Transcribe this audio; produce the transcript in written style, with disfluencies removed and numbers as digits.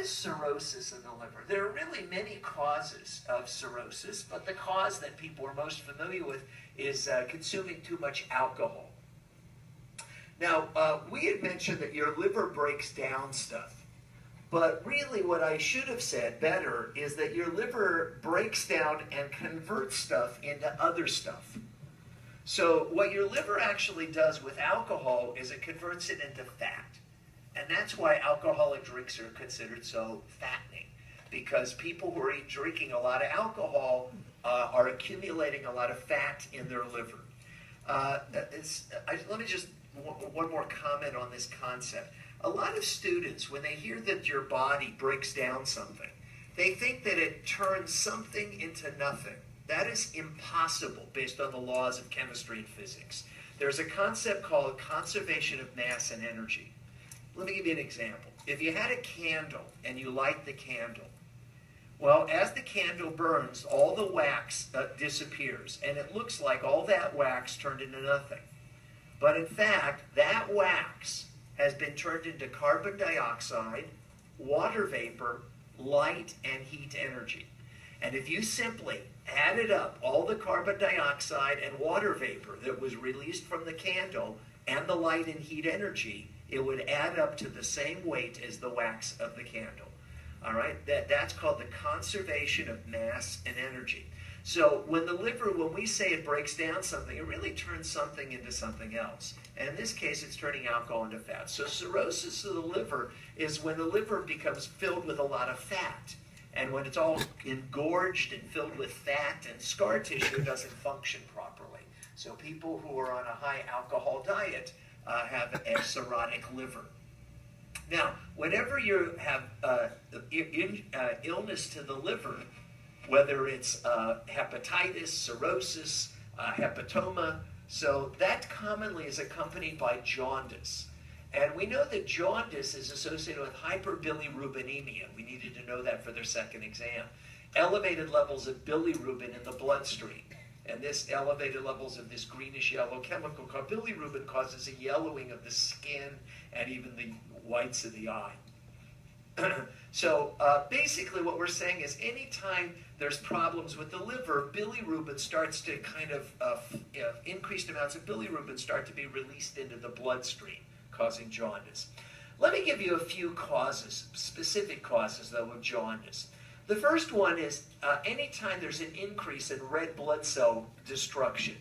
is cirrhosis of the liver? There are really many causes of cirrhosis, but the cause that people are most familiar with is consuming too much alcohol. Now, we had mentioned that your liver breaks down stuff, but really what I should have said better is that your liver breaks down and converts stuff into other stuff. So what your liver actually does with alcohol is it converts it into fat. And that's why alcoholic drinks are considered so fattening, because people who are drinking a lot of alcohol are accumulating a lot of fat in their liver. Let me just, one more comment on this concept. A lot of students, when they hear that your body breaks down something, they think that it turns something into nothing. That is impossible based on the laws of chemistry and physics. There's a concept called conservation of mass and energy. Let me give you an example. If you had a candle and you light the candle, well, as the candle burns, all the wax disappears, and it looks like all that wax turned into nothing. But in fact, that wax has been turned into carbon dioxide, water vapor, light, and heat energy. And if you simply added up all the carbon dioxide and water vapor that was released from the candle and the light and heat energy, it would add up to the same weight as the wax of the candle. All right, that's called the conservation of mass and energy. So when we say it breaks down something, it really turns something into something else. And in this case, it's turning alcohol into fat. So cirrhosis of the liver is when the liver becomes filled with a lot of fat. And when it's all engorged and filled with fat, and scar tissue doesn't function properly. So people who are on a high alcohol diet have a cirrhotic liver. Now, whenever you have illness to the liver, whether it's hepatitis, cirrhosis, hepatoma, so that commonly is accompanied by jaundice. And we know that jaundice is associated with hyperbilirubinemia. We needed to know that for their second exam. Elevated levels of bilirubin in the bloodstream. And this elevated levels of this greenish yellow chemical called bilirubin causes a yellowing of the skin and even the whites of the eye. So basically what we're saying is anytime there's problems with the liver, bilirubin starts to kind of, increased amounts of bilirubin start to be released into the bloodstream, causing jaundice. Let me give you a few causes, specific causes though of jaundice. The first one is anytime there's an increase in red blood cell destruction.